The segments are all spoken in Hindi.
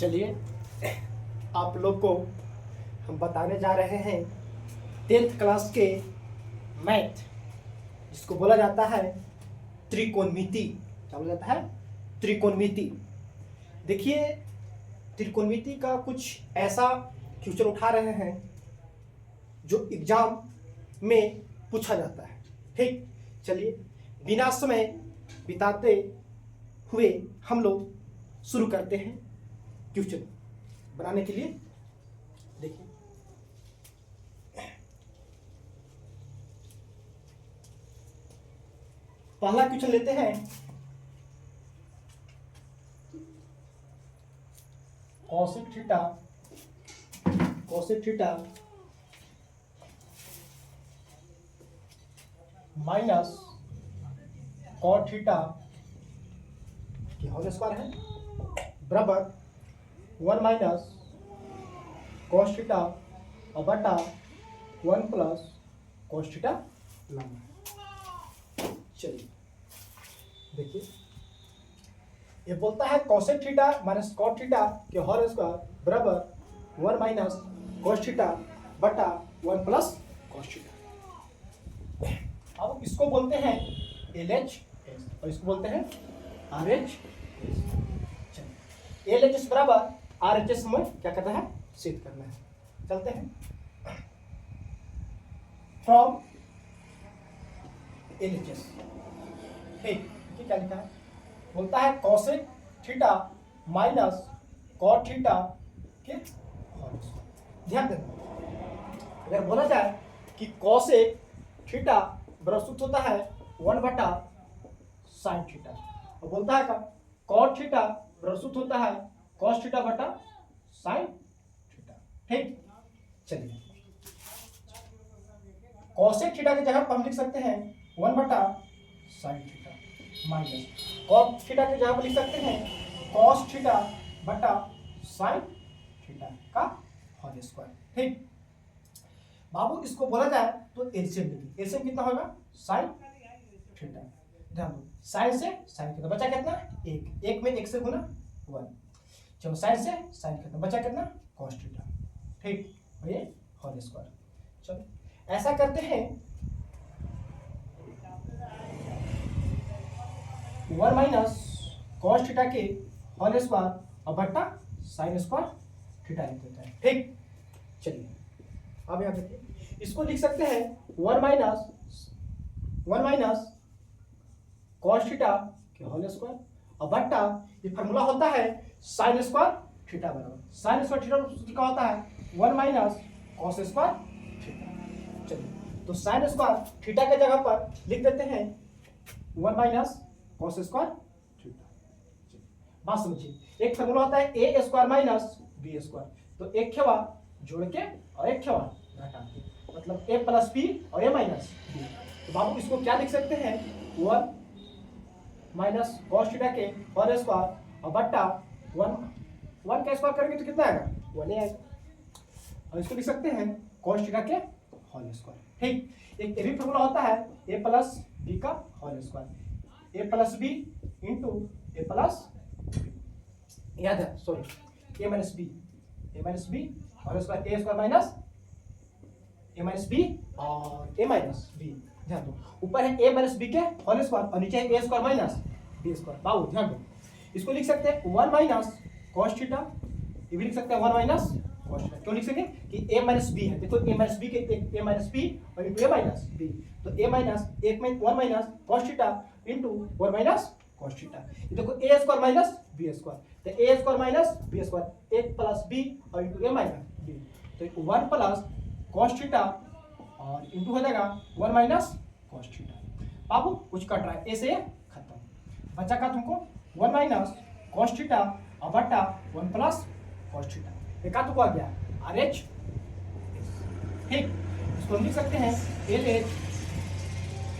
चलिए आप लोग को हम बताने जा रहे हैं 10th क्लास के मैथ, जिसको बोला जाता है त्रिकोणमिति। क्या बोला जाता है? त्रिकोणमिति। देखिए, त्रिकोणमिति का कुछ ऐसा क्वेश्चन उठा रहे हैं जो एग्जाम में पूछा जाता है। ठीक, चलिए बिना समय बिताते हुए हम लोग शुरू करते हैं क्वेश्चन बनाने के लिए। देखिए, पहला क्वेश्चन लेते हैं। cosec theta minus cot theta की होल स्क्वायर है बराबर 1 माइनस cos थीटा और बटा 1 प्लस cos थीटा लाना। चलिए देखिए, ये बोलता है cosec theta minus cot theta के होल स्क्वायर बराबर 1 माइनस cos थीटा बटा 1 प्लस cos थीटा। अब इसको बोलते हैं LHS और इसको बोलते हैं RHS। LHS बराबर RHS में क्या करना है? सिद्ध करना है। चलते हैं फ्रॉम LHS। ठीक, क्या लिखा है? बोलता है cosec theta minus cot theta के होल स्क्वायर। ध्यान देना, अगर बोला जाए कि cosec थीटा बराबर होता है 1 बटा sin थीटा, और बोलता है का cot थीटा बराबर होता है cos थीटा बटा sin थीटा। ठीक, चलिए cosec थीटा की जगह पर हम लिख सकते हैं 1 बटा sin theta minus cot theta की जगह पर लिख सकते हैं cos थीटा बटा sin थीटा का होल स्क्वायर। ठीक बाबू, इसको बोला जाए तो एलसीएम लिखिए। एलसीएम कितना होगा? sin theta. ध्यान दो, sin से sin कितना बचा? कितना? 1। 1 में 1 से गुना 1। चलो sin से sin कितना बचा? कितना? cos theta. ठीक, और ये होल स्क्वायर। चलो ऐसा करते हैं 1 माइनस cos थीटा के होल स्क्वायर और बटा sin स्क्वायर थीटा लिख देते हैं। ठीक, चलिए अब यहाँ देखिए, इसको लिख सकते हैं 1 माइनस cos थीटा के होल स्क्वायर और बटा ये फार्मूला होता है sin स्क्वायर थीटा बराबर sin स्क्वायर थीटा का होता है 1 माइनस cos स्क्वायर थीटा। चलिए तो sin स्क्वायर थीटा के जगह पर लिख देते हैं 1 माइनस cos स्क्वायर थीटा। बात समझिए, एक फार्मूला होता है a square minus b square, तो एक खेवा जोड़ के और एक खेवा घटा के, मतलब a प्लस बी और a माइनस बी। तो बाबू इसको क्या लिख सकते हैं? 1 माइनस cos थीटा के होल स्क्वायर और बट्टा 1 का स्क्वायर करेंगे तो कितना आएगा? 1 आएगा। और इसको लिख सकते हैं cos थीटा के होल स्क्वायर। ठीक, एक ये भी फॉर्मूला होता है a प्लस बी का whole square, a plus B into a plus B. याद है, sorry, a minus B whole square, a square minus a minus B और a माइनस बी। ध्यान दो, ऊपर है a माइनस बी के होल स्क्वायर और नीचे है a square minus B square. बाबू ध्यान दो, इसको लिख सकते हैं 1 माइनस cos थीटा, ये भी लिख सकते हैं 1 माइनस cos थीटा। क्यों लिख सकते हैं? कि a माइनस बी है। देखो a माइनस बी के a माइनस बी और इंटू a माइनस बी, तो a minus 1 minus cos theta into 1 minus cos theta. ये देखो a square minus b square, तो a square minus b square 1 plus b और इंटू a माइनस b, तो 1 प्लस cos थीटा और इंटू हो जाएगा 1 माइनस cos थीटा। बाबू कुछ कट रहा है, ए से खत्म, बचा का तुमको 1 माइनस cos थीटा और बटा 1 प्लस cos थीटा। ये का तुमको आ गया RH। ठीक, इसको लिख सकते हैं LH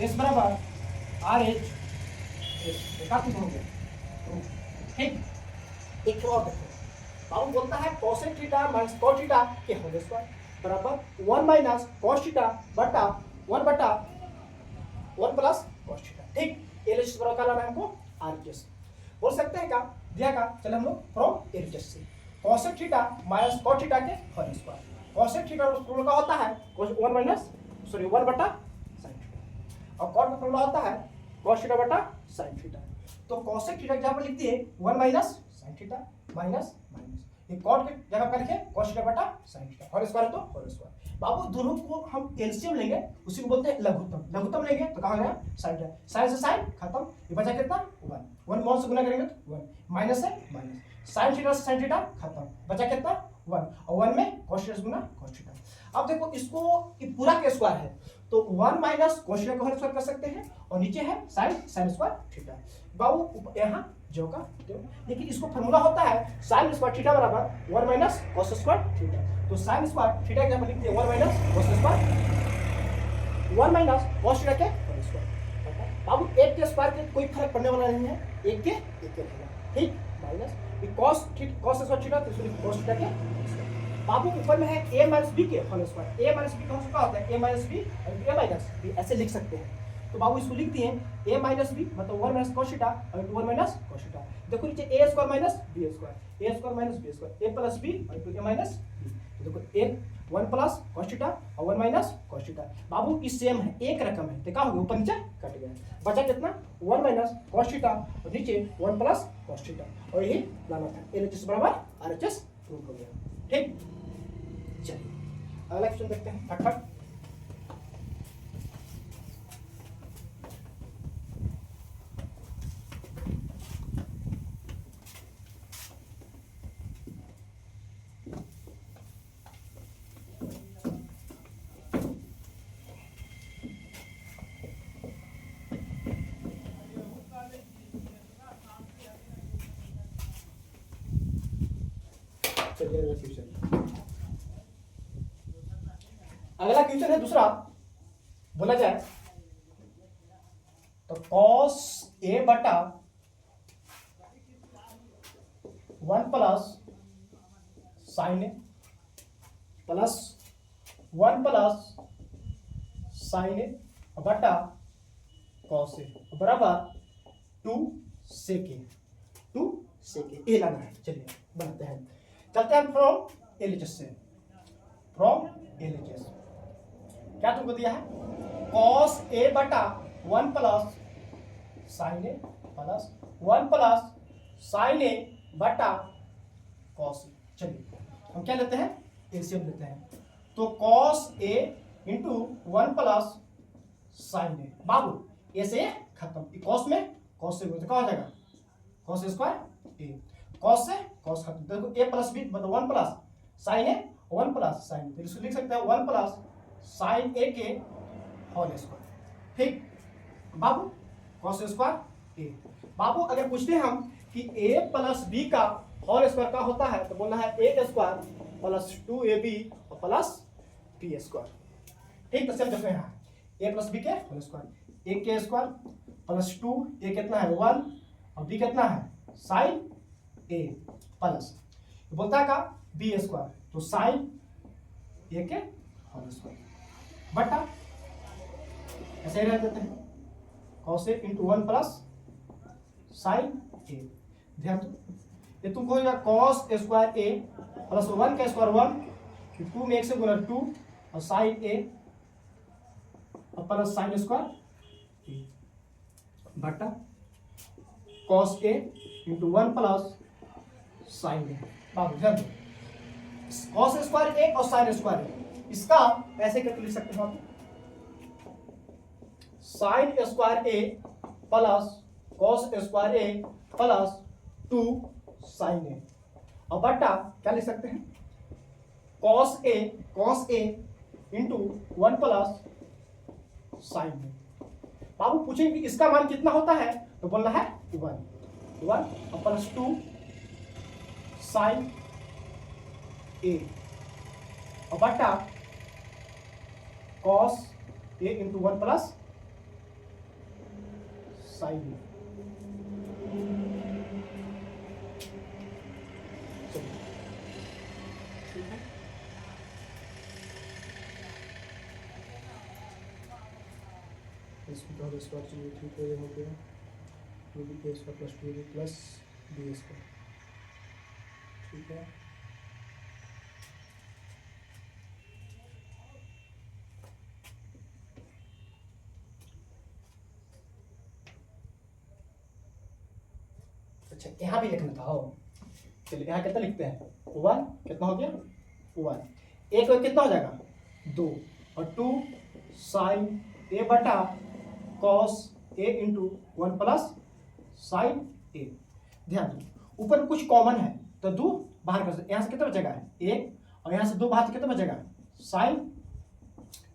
S बराबर RH। ये का तुमको हो गया। ठीक, एक और देखो, बाबू बोलता है cosec theta minus cot theta के होल स्क्वायर बराबर 1 माइनस cos थीटा बटा 1 प्लस cos थीटा। ठीक, LHS बराबर का लाना है हमको RHS। बोल सकते हैं क्या? दिया का, चलो हम लोग फ्रॉम LHS से cosec theta minus cot theta के whole square. Cosec theta formula का होता है 1 बटा साइन थीटा, और कॉट का फॉर्मूला होता है कॉस थीटा बटा साइन थीटा। तो कॉसेक थीटा की जगह पर लिख दिए 1 minus sine theta minus minus, ये कॉट के जगह पर लिखे कॉस थीटा बटा साइन थीटा, होल स्क्वायर है तो होल स्क्वायर। बाबू दोनों को हम एलसीएम लेंगे, उसी को बोलते हैं लघुत्तम। लघुत्तम लेंगे तो कहा गया साइन थीटा, साइन से साइन खत्म, ये बचा कितना 1, 1 मॉल से गुना करेंगे तो 1, माइनस है माइनस, साइन थीटा से साइन थीटा खत्म, बचा कितना 1, और 1 में कॉस थीटा से गुना कॉस थीटा। अब देखो इसको ये पूरा के स्क्वायर है तो 1 माइनस कॉस थीटा का होल स्क्वायर कर सकते हैं, और नीचे है साइन स्क्वायर थीटा। बाबू यहाँ जो का तो, लेकिन इसको फॉर्मूला होता है साइन स्क्वायर थीटा बराबर 1 माइनस कॉस स्क्वायर थीटा। तो साइन स्क्वायर थीटा के लिखते हैं 1 minus cos square, 1 minus cos theta के होल स्क्वायर। बाबू एक के स्क्वायर के कोई फर्क पड़ने वाला नहीं है, एक के रहेगा, ठीक, माइनस कॉस स्क्वायर थीटा तो इसलिए कॉस थीटा के। बाबू ऊपर में है a माइनस बी के whole square, a minus B का होल स्क्वायर होता है a माइनस बी और a माइनस बी, ऐसे लिख सकते हैं। तो बाबू इसको लिख दिए a माइनस बी मतलब 1 माइनस कॉस थीटा और 1 माइनस कॉस थीटा। देखो नीचे a square minus b square, a square minus b square, a plus b और a माइनस b। देखो a 1 प्लस कॉस थीटा और 1 माइनस कॉस थीटा। बाबू ये सेम है, एक रकम है, तो क्या हो गया ऊपर नीचे कट गया, बचा कितना 1 माइनस कॉस थीटा और नीचे 1 प्लस कॉस थीटा, और यही लाना था LHS बराबर RHS प्रूव हो गया, ठीक। चलिए अगला क्वेश्चन देखते हैं फटाफट। अगला क्वेश्चन है दूसरा, बोला जाए तो cos a बटा 1 plus sine A plus 1 plus sine A बटा cos ए बराबर 2 सेक ए लाना है। चलिए बनाते हैं, चलते हैं फ्रॉम एलएचएस से, फ्रॉम एलएचएस क्या तुमको दिया है cos a बटा 1 plus sine A plus 1 plus sine A बटा cos ए। चलिए हम क्या लेते हैं एलसीएम लेते हैं, तो cos a into 1 plus sine A, बाबू ए से खत्म, cos में cos से क्या हो जाएगा cos स्क्वायर ए, cos से cos खत्म, देखो a प्लस बी मतलब 1 plus sine A 1 plus sign, तो इसको लिख सकते हैं 1 प्लस साइन ए के होल स्क्वायर, ठीक। बाबू cos स्क्वायर ए, बाबू अगर पूछते हैं हम कि a प्लस बी का होल स्क्वायर का होता है तो बोलना है a स्क्वायर प्लस 2ab और प्लस b स्क्वायर, ठीक। तो चल देखते हैं a प्लस बी के होल स्क्वायर, a के स्क्वायर प्लस 2, a कितना है 1 और b कितना है साइन a प्लस बोलता है का b स्क्वायर, तो साइन a के होल स्क्वायर बटा ऐसे ही रह देते हैं cos a into 1 plus sign a। ध्यान दो ये तुमको हो जाएगा cos स्क्वायर a प्लस 1 का स्क्वायर 1, 2 में 1 से गुना 2 और साइन a और प्लस साइन स्क्वायर a बटा cos a into 1 plus sign a। बाबू ध्यान दो cos स्क्वायर a और साइन स्क्वायर a, इसका ऐसे करके लिख सकते हो आप sine square A plus cos square A plus 2 sine ए, और बटा क्या लिख सकते हैं cos A into 1 plus sine A. बाबू पूछेंगे कि इसका मान कितना होता है तो बोलना है 1 और प्लस 2 साइन ए और बटा cos a into 1 plus sine A. इसको तो स्क्वायर चाहिए, ठीक है हो गया 2b square plus 2b plus b square, ठीक है। अच्छा यहाँ भी लिखना था। हो चलिए यहाँ कितना लिखते हैं 1, कितना हो गया 1, एक और कितना हो जाएगा 2 और 2 साइन ए बटा cos A into 1 plus sine ए। ध्यान दो ऊपर कुछ कॉमन है तो 2 बाहर कर सकते, यहाँ से कितना बचेगा 1 और यहाँ से 2 बाहर से कितना बचेगा साइन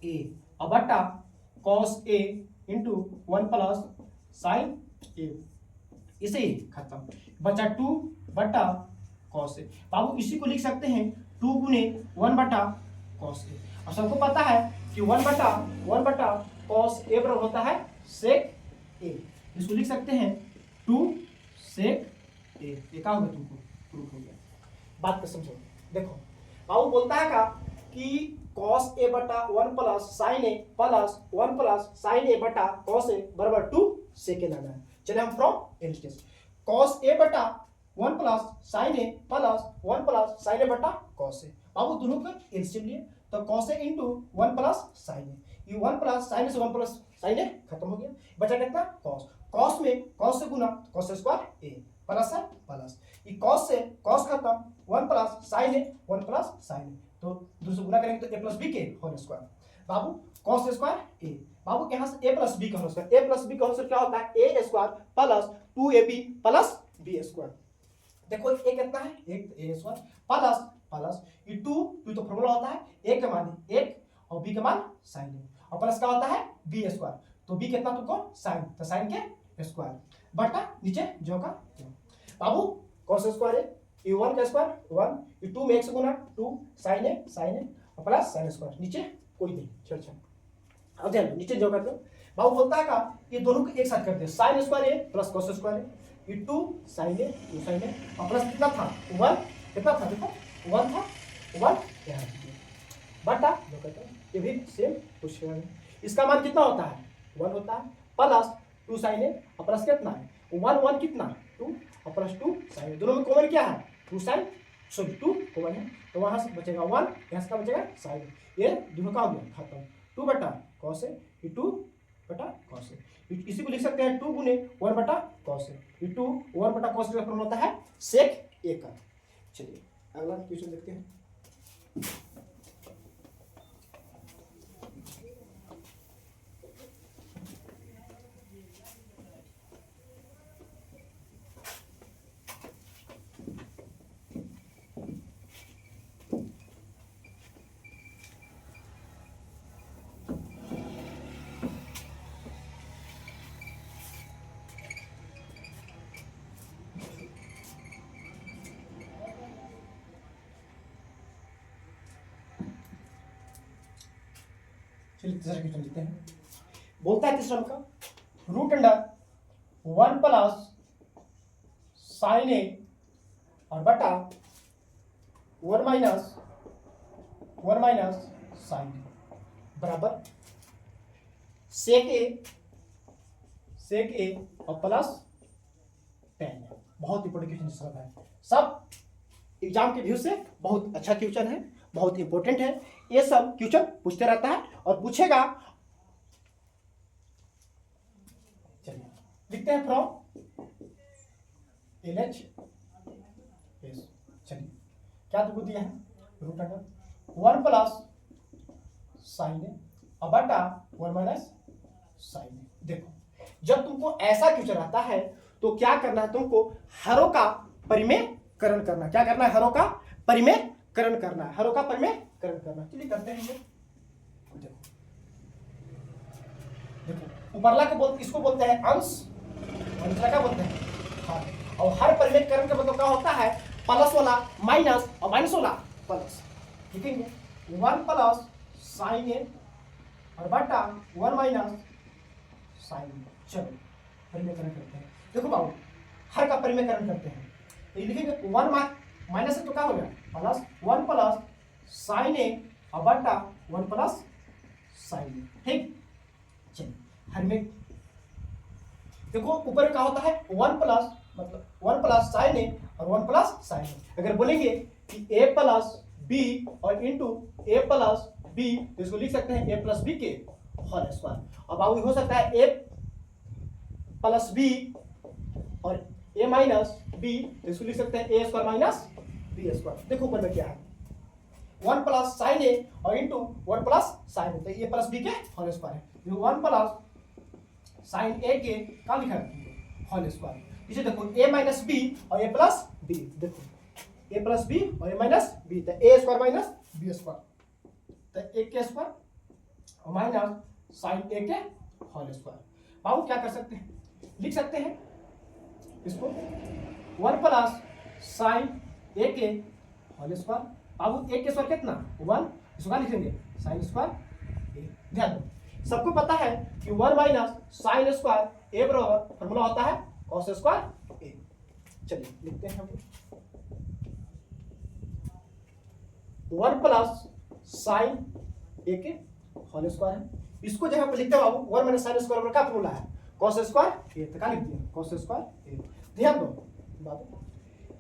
ए और बटा cos A into 1 plus sine ए, इसे ही खत्म बचा 2 बटा कॉस ए। बाबू इसी को लिख सकते हैं 2 गुने 1 बटा कॉस ए। और सबको पता है कि 1 बटा कॉस ए बराबर होता है सेक ए। इसको लिख सकते हैं 2 सेक ए। ये क्या होगा तुमको प्रूफ हो गया। बात को समझो, देखो बाबू बोलता है का कि कॉस ए बटा 1 plus sine A plus 1 plus sine A बटा कॉस ए बराबर 2 सेक ए लाना है। चलिए हम फ्रॉम एलसीएम कॉस ए बटा 1 plus sine A plus 1 plus sine A बटा कॉस ए। बाबू दोनों का एलसीएम लिए तो cos A into 1 plus sine ए, ये 1 प्लस साइन ए से 1 प्लस साइन ए खत्म हो गया, बचा कितना कॉस। कॉस में कॉस से गुना कॉस स्क्वायर ए प्लस है प्लस, ये कॉस से कॉस खत्म 1 plus sine A 1 plus sine A, तो दूसरे गुना करेंगे तो ए प्लस बी के होल स्क्वायर। बाबू कॉस स्क्वायर ए, बाबू यहाँ से ए प्लस बी का whole square, A plus B का होल स्क्वायर क्या होता है A square plus 2ab plus B square. देखो ए कितना है एक ए स्क्वायर प्लस प्लस ये 2 तो फॉर्मूला होता है ए का मान 1 और बी का मान साइन ए और प्लस का होता है बी स्क्वायर, तो बी कितना तुमको साइन, तो साइन के स्क्वायर बटा नीचे जो का जो। बाबू कॉस स्क्वायर है ये 1 का स्क्वायर 1, ये 2 में 1 से गुना 2 साइन ए और प्लस साइन स्क्वायर, नीचे कोई नहीं छेड़छाड़। अब ध्यान नीचे जो करते हो बाबू बोलता है का ये दोनों को एक साथ करते हैं sine square A plus cos square ए, ये 2 साइन ए 2 साइन ए और प्लस कितना था 1, कितना था देखो 1 था 1 यहाँ बटा जो कहते हैं ये भी सेम कुछ इसका मान कितना होता है 1 होता है प्लस 2 साइन ए और प्लस कितना है 1 कितना 2 और प्लस 2 साइन ए, दोनों में कॉमन क्या है 2 साइन सॉरी 2 कॉमन है तो वहां से बचेगा 1, यहाँ से क्या बचेगा साइन ए, ये दोनों का हो गया खत्म 2 बटा कॉस ए, ये 2 बटा कॉस ए, इसी को लिख सकते हैं 2 गुने 1 बटा कॉस ए, ये 2 1 बटा कॉस ए का फॉर्मूला होता है सेक ए का। चलिए अगला क्वेश्चन देखते हैं। तीसरा क्वेश्चन लिखते हैं। बोलता है तीसरा का रूट अंडर 1 प्लस साइन ए और बटा 1 माइनस साइन ए बराबर सेक ए और प्लस टेन। बहुत इंपॉर्टेंट क्वेश्चन सब है, सब एग्जाम के व्यू से बहुत अच्छा क्वेश्चन है, बहुत इंपॉर्टेंट है, ये सब क्वेश्चन पूछते रहता है और पूछेगा। चलिए लिखते हैं फ्रॉम एलएच एस। चलिए क्या तुमको दिया है रूट अंडर 1 प्लस साइन ए और बटा 1 माइनस साइन ए। देखो जब तुमको ऐसा क्वेश्चन आता है तो क्या करना है तुमको हरों का परिमेयकरण करना। क्या करना है हरों का परिमेयकरण करना है, हरों का परिमेयकरण करना। चलिए करते हैं। देखो देखो उपरला को इसको बोलते हैं अंश और दूसरा क्या बोलते हैं हर। और हर परिमेयकरण का मतलब क्या होता है प्लस वाला माइनस और माइनस वाला प्लस। लिखेंगे 1 प्लस साइन ए और बटा 1 माइनस साइन ए। चलो परिमेयकरण करते हैं। देखो बाबू हर का परिमेयकरण करते हैं तो ये लिखेंगे 1 माइनस तो क्या हो गया प्लस 1 प्लस साइन ए और बटा 1 प्लस साइन ए। ठीक चलिए हर में देखो ऊपर क्या होता है 1 प्लस मतलब 1 प्लस साइन ए और 1 प्लस साइन ए। अगर बोलेंगे कि a प्लस बी और इंटू ए प्लस बी तो इसको लिख सकते हैं a प्लस बी के होल स्क्वायर। अब बाबू हो सकता है a प्लस बी और ए माइनस बी, तो इसको लिख सकते हैं A square minus B square. देखो ऊपर में क्या है, 1 प्लस साइन ए और इंटू 1 प्लस साइन ए, तो ए प्लस बी के होल स्क्वायर है। 1 प्लस साइन ए के क्या लिखा है होल स्क्वायर। इसे देखो ए माइनस बी और ए प्लस बी, देखो ए प्लस बी और ए माइनस बी, तो ए स्क्वायर माइनस बी स्क्वायर, तो ए के स्क्वायर और माइनस साइन ए के होल स्क्वायर। बाबू क्या कर सकते हैं, लिख सकते हैं इसको 1 प्लस साइन ए के होल स्क्वायर। बाबू ए के स्क्वायर कितना 1, इसको क्या लिखेंगे साइन स्क्वायर ए। ध्यान दो सबको पता है कि 1 माइनस साइन स्क्वायर ए बराबर फॉर्मूला होता है कॉस स्क्वायर ए। चलिए लिखते हैं हम 1 प्लस साइन ए के होल स्क्वायर है, इसको जगह पे लिखते हैं बाबू 1 माइनस साइन स्क्वायर बराबर क्या फॉर्मूला है कॉस स्क्वायर ए, तो क्या लिखते हैं कॉस स्क्वायर ए। ध्यान दो बाबू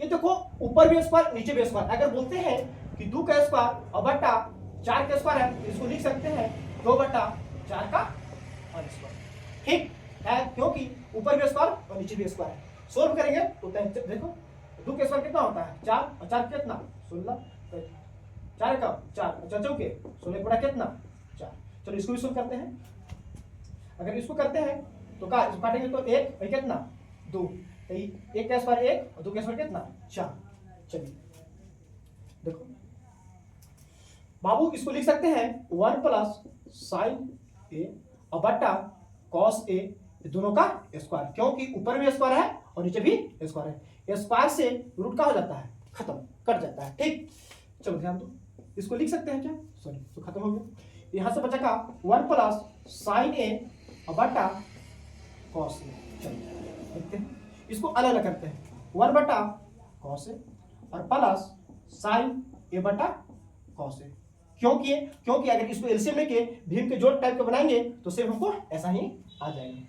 ये देखो ऊपर भी स्क्वायर नीचे भी स्क्वायर, अगर बोलते हैं कि 2 का स्क्वायर और बट्टा 4 का स्क्वायर है, इसको लिख सकते हैं 2 बट्टा 4 का होल स्क्वायर। ठीक है, क्योंकि ऊपर भी स्क्वायर और नीचे भी स्क्वायर है। सोल्व करेंगे तो देखो 2 का स्क्वायर कितना होता है 4 और 4 कितना 16, तो 4 का 4 चौके 16 बड़ा कितना 4। चलो इसको भी सोल्व करते हैं, अगर इसको करते हैं तो क्या काटेंगे तो 1 और कितना 2, एक का स्क्वायर 1 और 2 का स्क्वायर कितना 4। चलिए देखो बाबू इसको लिख सकते हैं 1 प्लस साइन ए और बट्टा कॉस ए, दोनों का स्क्वायर, क्योंकि ऊपर भी स्क्वायर है और नीचे भी स्क्वायर है। स्क्वायर से रूट का हो जाता है खत्म, कट जाता है। ठीक, चलो ध्यान दो इसको लिख सकते हैं क्या, सॉरी तो खत्म हो गया। यहां से बचा का 1 प्लस साइन ए और बट्टा कॉस ए। चलो देखते हैं इसको अलग अलग करते हैं, 1 बटा कॉस ए और प्लस साइन ए बटा कॉस ए। क्योंकि अगर इसको एलसीएम लेके भीम के जोड़ टाइप के बनाएंगे तो सिर्फ हमको ऐसा ही आ जाएगा।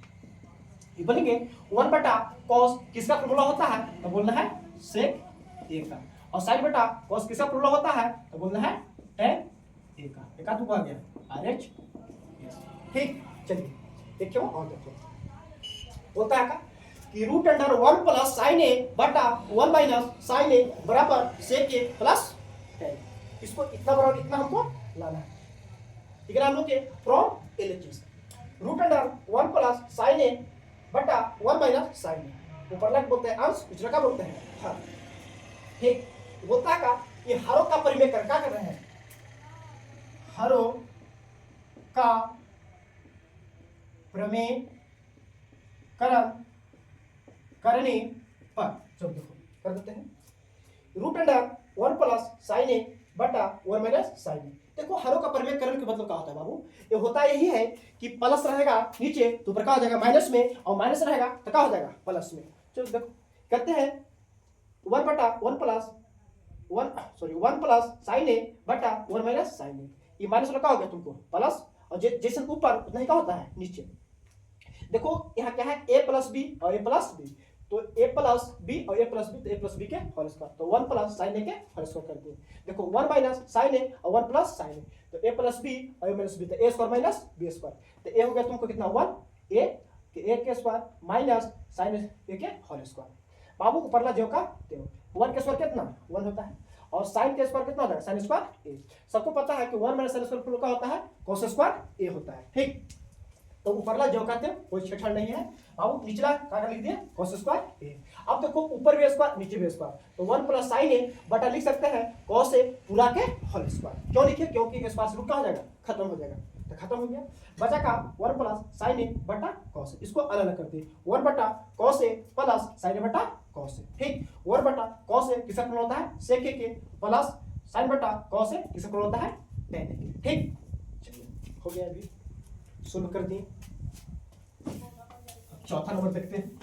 ये बोलेंगे 1 बटा कॉस किसका फॉर्मूला होता है, तो बोलना है सेक ए का, और साइन बटा कॉस किसका फॉर्मूला होता है, तो बोलना है टेन ए का। एक आध आ गया आर एच। ठीक, चलिए एक क्यों और देखो बोलता है का कि root under 1 plus sine A बटा 1 माइनस साइन ए बराबर सेक ए प्लस टेन। इसको इतना बराबर इतना हमको लाना है, ठीक है हम लोग के from LHS. Root under 1 plus sine A बटा 1 माइनस साइन ए, ऊपर लग बोलते हैं अंश, पिछला का बोलते हैं हर। ठीक, बोलता है का ये हरों का परिमेय कर क्या कर रहे हैं, हरों का प्रमेय करने पर, चलो देखो कर देते हैं root under 1 plus sine A बटा 1 माइनस साइन ए। देखो हरों का परिमेय करने का मतलब क्या होता है बाबू, ये होता यही है कि प्लस रहेगा नीचे तो ऊपर क्या हो जाएगा माइनस में, और माइनस रहेगा तो क्या हो जाएगा प्लस में। चलो देखो करते हैं 1 बटा 1 प्लस साइन ए बटा 1 माइनस साइन ए। ये माइनस वाला क्या हो गया तुमको प्लस, और जैसे ऊपर उतना ही क्या होता है नीचे। देखो यहाँ क्या है a प्लस बी और a प्लस बी, तो a प्लस बी और a प्लस बी, तो a प्लस बी के होल स्क्वायर, तो 1 प्लस साइन ए के होल स्क्वायर कर दिए। देखो 1 माइनस साइन ए और 1 प्लस साइन ए, तो a प्लस बी और a माइनस बी, तो a square minus b square, तो a हो गया तुमको कितना 1 a के स्क्वायर माइनस साइन ए के होल स्क्वायर। बाबू ऊपरला जो का 1 के स्क्वायर कितना 1 होता है, और साइन के स्क्वायर कितना होता है साइन स्क्वायर ए। सबको पता है कि 1 माइनस साइन स्क्वायर क्या होता है कॉस स्क्वायर ए होता है। ठीक, तो ऊपरला जो कहते हैं कोई छेड़छाड़ नहीं है। अब निचला क्या लिख दिया cos स्क्वायर ए। अब देखो ऊपर भी स्क्वायर नीचे भी स्क्वायर, तो 1 प्लस साइन ए बटा लिख सकते हैं cos ए पूरा के होल स्क्वायर। क्यों लिखे, क्योंकि स्क्वायर से रूट का हो जाएगा खत्म हो जाएगा, तो खत्म हो गया। बचा का 1 प्लस साइन ए बटा cos ए, इसको अलग अलग करते हैं 1 बटा cos A plus sine A बटा cos ए। ठीक, 1 बटा cos ए किसका फॉर्मूला होता है sec ए के प्लस साइन बटा cos ए किसका फॉर्मूला होता है tan ए के। ठीक, चलिए हो गया, अभी सोल्व कर दिए। चौथा नंबर देखते हैं।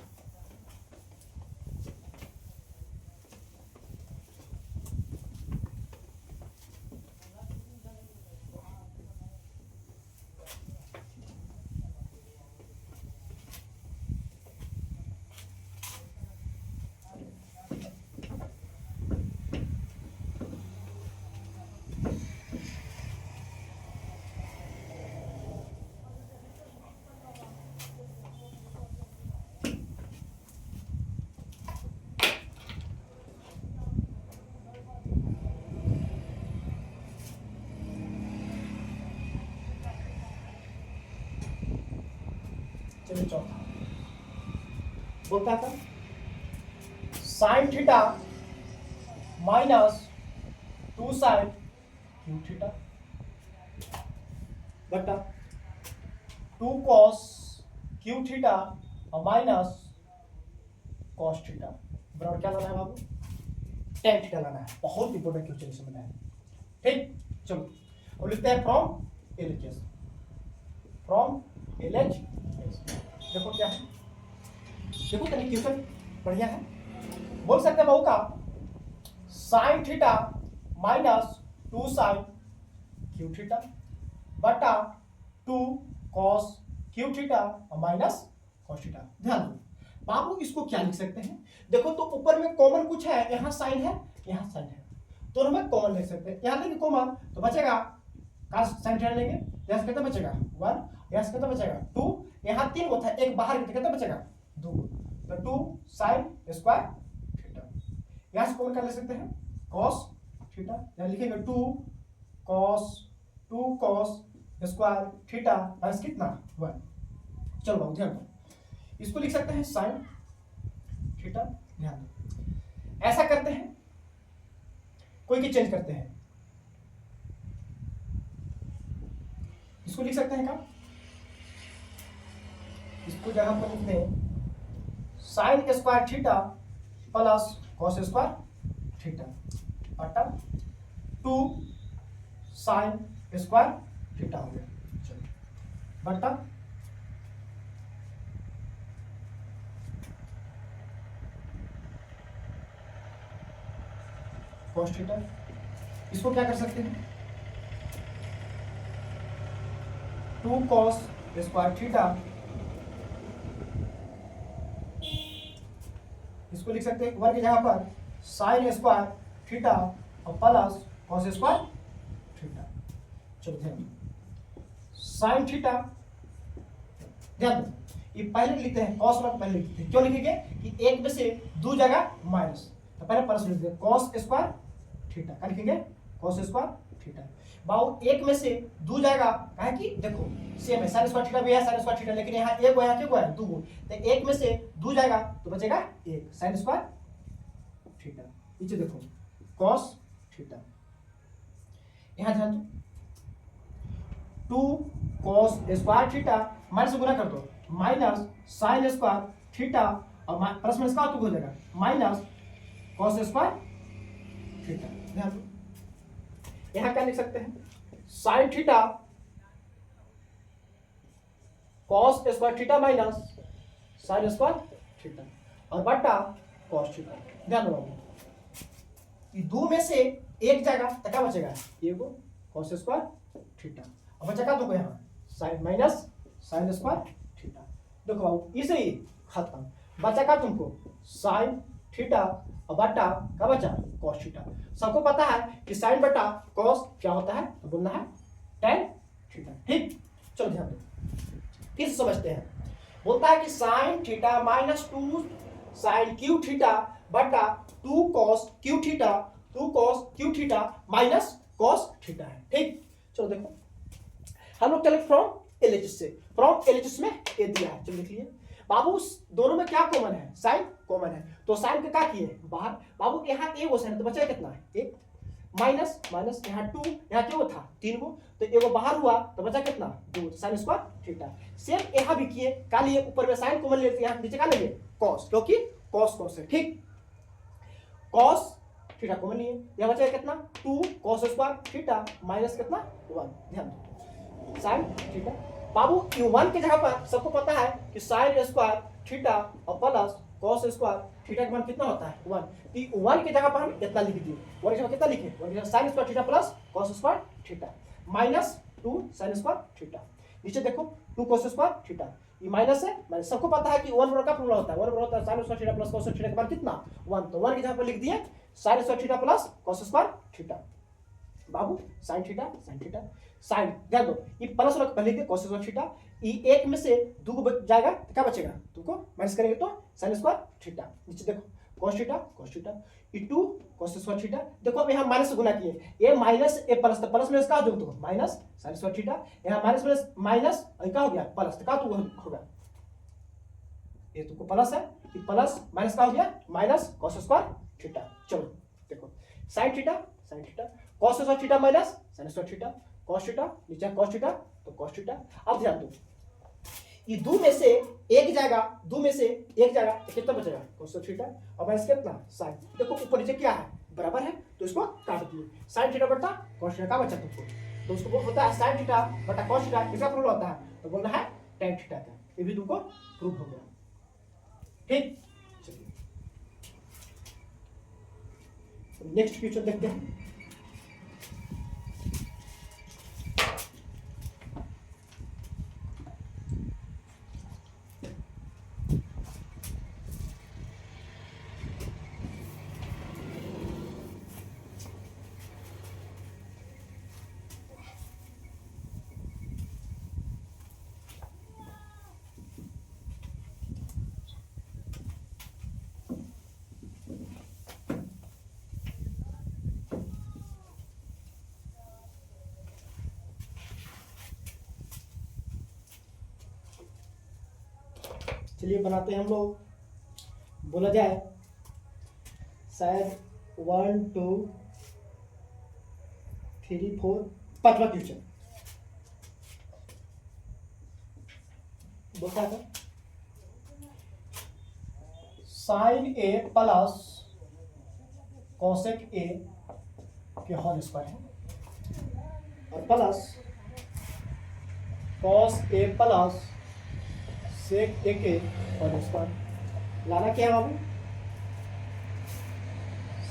बोलता था sine theta minus 2 sine cube theta बटा 2 कॉस क्यू थीटा और माइनस कॉस थीटा बराबर क्या लाना है बाबू, टेन थीटा लाना है। बहुत इंपॉर्टेंट क्वेश्चन इसमें है। ठीक, चलो अब लिखते हैं फ्रॉम एलएचएस, फ्रॉम एलएचएस। देखो क्या है, देखो तनिक क्वेश्चन बढ़िया है। बोल सकते हैं बाबू का sine theta minus 2 sine cube theta बटा 2 कॉस क्यू थीटा और माइनस कॉस थीटा। ध्यान दो बाबू, इसको क्या लिख सकते हैं, देखो तो ऊपर में कॉमन कुछ है, यहाँ साइन है यहाँ साइन है, दोनों में कॉमन लिख सकते हैं। यहाँ लेंगे कॉमन तो बचेगा cos साइन थीटा लेंगे, यहाँ से कितना बचेगा 1, यहाँ से कितना बचेगा 2, यहाँ 3 को था एक बाहर कितना बचेगा 2, तो 2 साइन स्क्वायर थीटा। यहाँ से कॉमन कर ले सकते हैं cos थीटा, यहाँ लिखेंगे 2 cos स्क्वायर थीटा माइनस कितना 1। चलो बाबू ध्यान दो, इसको लिख सकते हैं साइन थीटा। ध्यान दो ऐसा करते हैं, कोई की चेंज करते हैं, इसको लिख सकते हैं क्या, इसको जगह पर लिखते हैं sign square theta plus cos square theta बटा 2 साइन स्क्वायर थीटा हो गया। चलो बटा कॉस थीटा, इसको क्या कर सकते हैं 2 कॉस स्क्वायर थीटा, इसको लिख सकते हैं 1 की जगह पर साइन स्क्वायर थीटा और प्लस कॉस स्क्वायर थीटा। चलो ध्यान दो साइन थीटा, ध्यान दो ये पहले लिखते हैं कॉस वाला पहले लिखते हैं, क्यों लिखेंगे कि एक में से 2 जगह माइनस, तो पहले प्लस लिखते हैं कॉस स्क्वायर थीटा, क्या लिखेंगे कॉस स्क्वायर थीटा। बाबू एक में से 2 जाएगा, कहा कि देखो सेम है साइन स्क्वायर थीटा भी है साइन स्क्वायर थीटा, लेकिन यहाँ एक है क्या है 2, तो एक में से 2 जाएगा तो बचेगा 1 साइन स्क्वायर थीटा। नीचे देखो कॉस थीटा, यहाँ ध्यान दो 2 कॉस स्क्वायर थीटा माइनस से गुना कर दो माइनस साइन स्क्वायर थीटा और प्लस माइनस का हो जाएगा माइनस कॉस स्क्वायर थीटा। ध्यान दो यहाँ क्या लिख सकते हैं sine theta cos square theta minus sine square theta और बटा कॉस थीटा। ध्यान दो ये 2 में से 1 जाएगा तो क्या बचेगा ये को कॉस स्क्वायर थीटा और बचा क्या 2 को यहाँ sine minus sine square theta. देखो बाबू इसे ही खत्म, बचा क्या तुमको साइन थीटा और बटा का बचा कॉस थीटा। सबको पता है कि साइन बटा कॉस क्या होता है, तो बोलना है tan थीटा। ठीक, चलो ध्यान दो फिर से समझते हैं। बोलता है कि sine theta minus 2 sine cube theta बटा 2 cos cube theta, 2 cos cube theta minus cos theta है। ठीक, चलो देखो हम लोग चले फ्रॉम एलएचएस से, फ्रॉम एलएचएस में ए दिया है, चलो लिख लिए बाबू दोनों में क्या कॉमन है साइन कॉमन है, तो साइन का क्या किए बाहर बाबू, यहाँ ए वो साइन तो बचा कितना है 1 माइनस माइनस यहाँ 2 यहाँ क्या था 3 को, तो एगो बाहर हुआ तो बचा कितना 2 साइन स्क्वायर थीटा। सेम यहाँ भी किए का लिए ऊपर में साइन कॉमन लेते यहाँ नीचे का लेंगे कॉस, क्योंकि कॉस कॉस है। ठीक, कॉस थीटा कॉमन लिए यहाँ बचा कितना 2 कॉस स्क्वायर थीटा माइनस कितना 1। ध्यान दो साइन थीटा बाबू ये 1 की जगह पर सबको पता है कि साइन स्क्वायर थीटा और प्लस कॉस स्क्वायर थीटा का मान कितना होता है 1, तो 1 की जगह पर हम इतना लिख दिए, 1 की जगह कितना लिखे 1 की जगह sign square theta plus cos square theta minus 2 sign square theta. नीचे देखो 2 कॉस स्क्वायर थीटा, ये माइनस है माइनस, सबको पता है कि 1 बराबर का फॉर्मूला होता है 1 बराबर होता है sign square theta plus cos theta के मान कितना 1, तो 1 की जगह पर लिख दिए sine square theta plus cos square theta बाबू साइन थीटा साइन। ध्यान दो ये प्लस वाला पहले के cos स्क्वायर थीटा, ये 1 में से 2 को जाएगा तो क्या बचेगा तुमको माइनस करेंगे तो साइन स्क्वायर थीटा। नीचे देखो cos थीटा ये 2 cos स्क्वायर थीटा। देखो अब यहाँ माइनस से गुना किए ये माइनस ए प्लस, तो प्लस माइनस का जो तो माइनस साइन स्क्वायर थीटा, यहाँ माइनस माइनस माइनस क्या हो गया प्लस, तो क्या तो होगा ये तुमको प्लस है, ये प्लस माइनस का हो गया माइनस कॉस स्क्वायर थीटा। चलो देखो sine theta cos square theta minus sine square theta, cos theta नीचे कॉस थीटा तो कॉस थीटा। अब ध्यान दो ये दो में से एक जाएगा, तो कितना बचेगा कॉस थीटा और माइनस कितना साइन। देखो ऊपर नीचे क्या है बराबर है तो इसको काट दिए, साइन थीटा बटा कॉस थीटा का बचा तुमको, तो उसको होता है साइन थीटा बटा कॉस थीटा, किसका प्रूफ होता है तो बोलना है tan थीटा का। ये भी तुमको प्रूफ हो गया। ठीक, चलिए नेक्स्ट क्वेश्चन देखते हैं। चलिए बनाते हैं हम लोग, बोला जाए शायद 1 2 3 4 5वां क्वेश्चन बोलता है sine A plus cosec A के होल स्क्वायर है और plus cos A plus sec A के होल स्क्वायर। लाना क्या है बाबू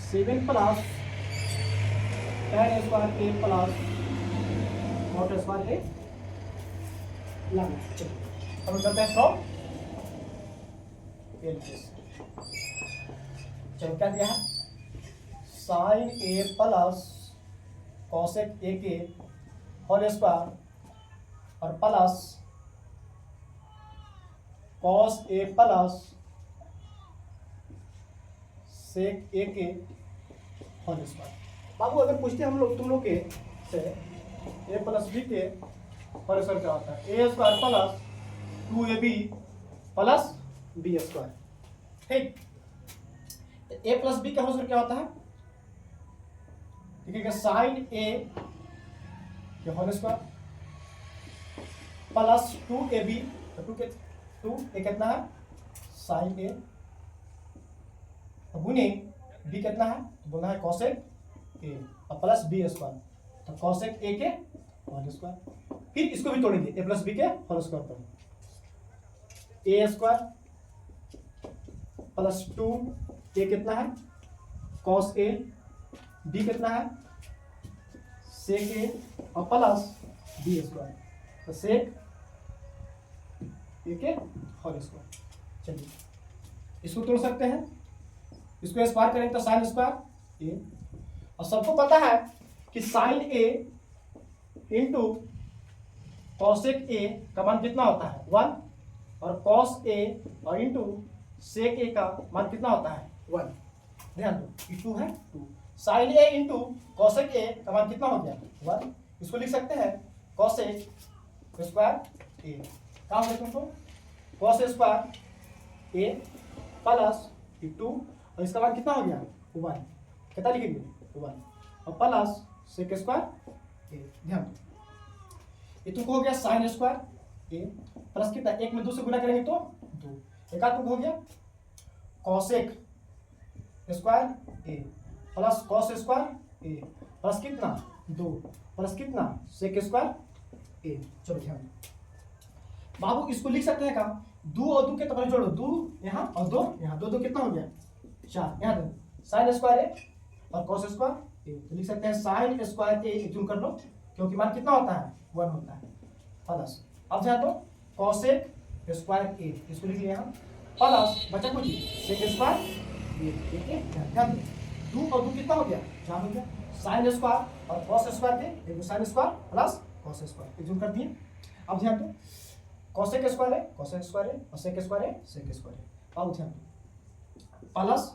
7 plus tan square A plus cot square A लाना। चलिए अब करते हैं फ्रॉम चलो क्या दिया है sine A plus cosec A के होल स्क्वायर और plus cos A plus sec A के होल स्क्वायर। बाबू अगर पूछते हम लोग तुम लोग के से ए प्लस बी के होल स्क्वायर क्या होता है, A square plus 2ab plus B square. ठीक, ए प्लस बी का होल स्क्वायर क्या होता है, ठीक है साइन ए के होल स्क्वायर प्लस 2ab तो 2 ए कितना है साइन ए गुने बी कितना है तो बोलना है कॉसेक ए और प्लस बी स्क्वायर तो कॉसेक ए के होल स्क्वायर। फिर इसको भी तोड़ेंगे ए प्लस बी के होल स्क्वायर पर ए स्क्वायर प्लस 2 ए कितना है कॉस ए बी कितना है सेक ए और प्लस बी स्क्वायर तो सेक ए के होल स्क्वायर। चलिए इसको तोड़ सकते हैं, इसको स्क्वायर करेंगे तो साइन स्क्वायर ए और सबको पता है कि sine A into cosec A का मान कितना होता है 1 और कॉस ए और इंटू सेक ए का मान कितना होता है 1। ध्यान दो ये 2 है 2 sine A into cosec A का मान कितना हो गया 1। इसको लिख सकते हैं कॉसेक स्क्वायर ए क्या हो गया तुमको कॉस स्क्वायर ए प्लस 2 और इसका मान कितना हो गया 1 कितना लिखेंगे 1 और प्लस सेक स्क्वायर ए। ध्यान दो ये तुमको हो गया साइन स्क्वायर ए प्लस कितना 1 में 2 से गुना करेंगे तो 2 एक तुमको हो गया cosec square A plus cos square A plus कितना 2 प्लस कितना सेक स्क्वायर ए। चलो ध्यान दो बाबू इसको लिख सकते हैं कहा 2 और 2 के तो जोड़ो 2 यहाँ और 2 यहाँ 2 2 कितना हो गया 4 यहाँ दो साइन स्क्वायर ए और कॉस स्क्वायर ए तो लिख सकते हैं साइन स्क्वायर ए चुन कर लो क्योंकि मान कितना होता है 1 होता है प्लस अब ध्यान दो कॉसेक स्क्वायर ए इसको लिख लिया यहाँ प्लस बचा कुछ सेक स्क्वायर ए। ठीक है ध्यान दो 2 और 2 कितना हो गया 4 हो गया साइन स्क्वायर और कॉस स्क्वायर के sine square plus cos square चुन कर दिए। अब ध्यान दो कॉसेक स्क्वायर है कॉसेक स्क्वायर है और सेक स्क्वायर है सेक स्क्वायर है। अब ध्यान दो प्लस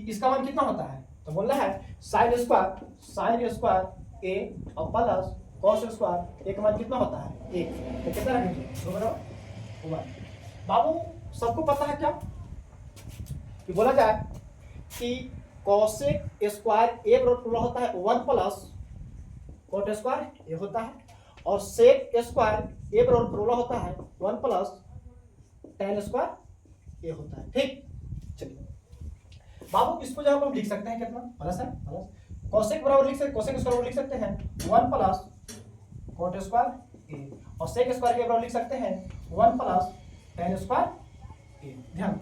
इसका मान कितना होता है तो बोलना है साइन स्क्वायर ए और प्लस कॉस स्क्वायर ए का मान कितना होता है 1 तो कितना रखेंगे 2 बराबर 1। बाबू सबको पता है क्या कि बोला जाए कि कॉसेक स्क्वायर ए बराबर फॉर्मूला होता है 1 प्लस कॉट स्क्वायर ए होता है, और सेक स्क्वायर ए बराबर फॉर्मूला होता है 1 प्लस टेन स्क्वायर ए होता है। ठीक, चलिए बाबू इसको जब हम लिख सकते हैं कितना प्लस है, प्लस कॉसेक बराबर लिख सकते, कॉसेक स्क्वायर लिख सकते हैं 1 प्लस कॉट स्क्वायर ए, और सेक स्क्वायर के बराबर लिख सकते हैं 1 प्लस टेन स्क्वायर ए। ध्यान,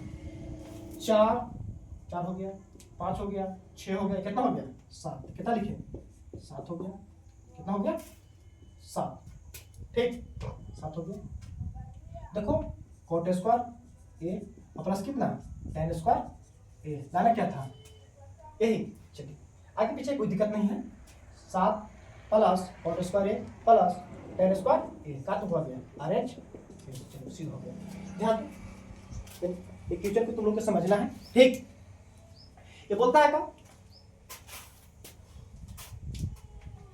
4 हो गया, 5 हो गया, 6 हो गया, कितना हो गया 7, कितना लिखे 7 हो गया, कितना हो गया 7। ठीक, 7 हो गया। देखो कॉट स्क्वायर ए और प्लस कितना टेन स्क्वायर ए, लाना क्या था यही। चलिए आगे पीछे कोई दिक्कत नहीं है, 7 plus cot square A plus ten square ए का तो हो गया आर एच, चलो सी हो गया। ध्यान एक क्वेश्चन को तुम लोग को समझना है। ठीक, ये बोलता है क्या,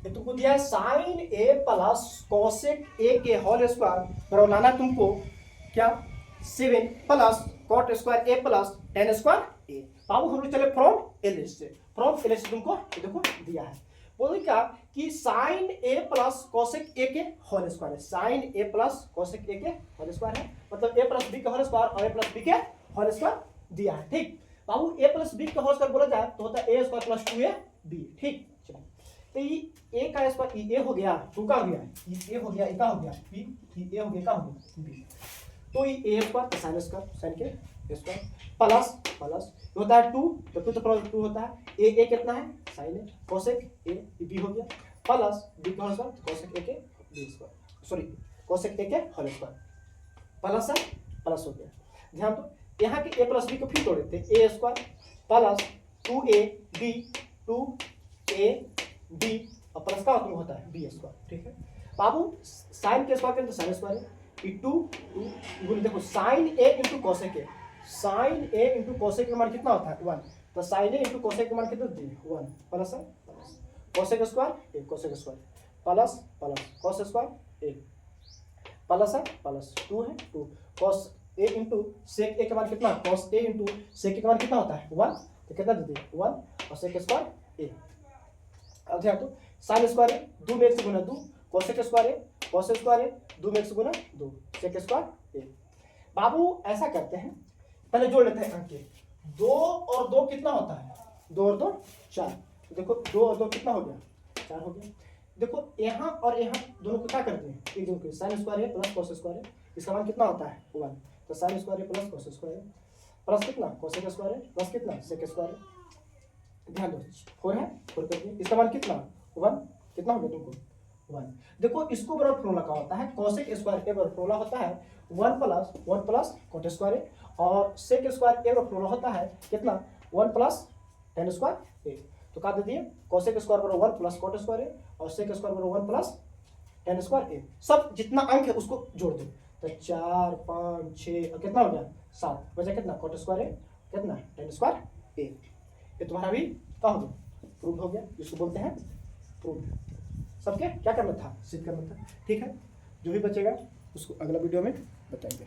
ये तुमको दिया है sine A plus cosec A के होल स्क्वायर बराबर लाना तुमको क्या 7 plus cot square A plus ten square A. बाबू हम लोग चले फ्रॉम एलएच से, फ्रॉम एलएच से तुमको ये देखो दिया है, बोले क्या कि sine A plus cosec A के होल स्क्वायर है, sine A plus cosec A के होल स्क्वायर है, मतलब ए प्लस बी के होल स्क्वायर और ए प्लस बी के होल स्क्वायर दिया है। ठीक बाबू, ए प्लस बी का होल स्क्वायर बोला जाए तो होता है A square plus 2 A B. ठीक, चलो तो ये ए का स्क्वायर ए हो गया, 2 का हो गया, ये ए हो गया, ए का हो गया बी, ये ए हो गया, का हो गया बी, तो ये ए स्क्वायर साइन स्क्वायर साइन के स्क्वायर प्लस प्लस होता है 2, तो 2 तो प्लस 2 होता है, ए कितना है sine A cosec A B हो गया, प्लस बी का होल स्क्वायर कोसेक ए के B square, sorry cosec A के होल स्क्वायर प्लस है प्लस हो गया। ध्यान दो यहाँ के ए प्लस बी को फिर तोड़ देते हैं, A square plus 2a b 2a b और प्लस का होता है बी स्क्वायर। ठीक है बाबू, साइन के स्क्वायर करें तो साइन स्क्वायर है, 2 देखो sine A into cosec A, sine A into cosec का मान कितना होता है 1, तो साइन ए इंटू कोसेक का मान कितना 1 प्लस है plus cosec square A cosec square plus plus cos square A plus है प्लस 2 है 2 कोस ए इंटू सेक ए का मान कितना, कोस ए इंटू सेक ए का मान कितना होता है 1, तो कितना देते हैं 1 और सेक स्क्वायर ए। अब ध्यान दो साइन स्क्वायर ए 2 में 1 से गुना 2, कोसेक स्क्वायर ए कोस स्क्वायर ए 2 में 1 से गुना 2, सेक स्क्वायर ए। बाबू ऐसा करते हैं, पहले जोड़ लेते हैं अंक के, 2 और 2 कितना होता है 2 और 2 4, तो देखो 2 और 2 कितना हो गया 4 हो गया। देखो यहाँ और यहाँ दोनों को क्या करते हैं, एक दोनों को sine square A plus cos square ए, इसका मान कितना होता है 1, तो sine square A plus cos square A plus कितना कोसेक स्क्वायर ए प्लस कितना सेक स्क्वायर ए। ध्यान दो 4 है 4 कर दिए, इसका मान कितना 1, कितना हो गया तुमको 1। देखो इसको बराबर फॉर्मूला का होता है कोसेक स्क्वायर ए बराबर फॉर्मूला होता है 1 प्लस कॉट स्क्वायर ए, और सेक स्क्वायर ए बराबर फॉर्मूला होता है कितना 1 प्लस टेन स्क्वायर ए। तो क्या दे दिए कोसेक स्क्वायर बराबर 1 प्लस कॉट स्क्वायर ए और सेक स्क्वायर बराबर 1 प्लस टेन स्क्वायर ए। सब जितना अंक है उसको जोड़ दो, तो 4 5 6 और कितना हो गया 7, बचा कितना कॉट स्क्वायर ए कितना टेन स्क्वायर ए। ये तुम्हारा भी क्या हो गया प्रूव हो गया, जिसको बोलते हैं प्रूव। सबके क्या करना था सिद्ध करना था। ठीक है, जो भी बचेगा उसको अगला वीडियो में बताएंगे।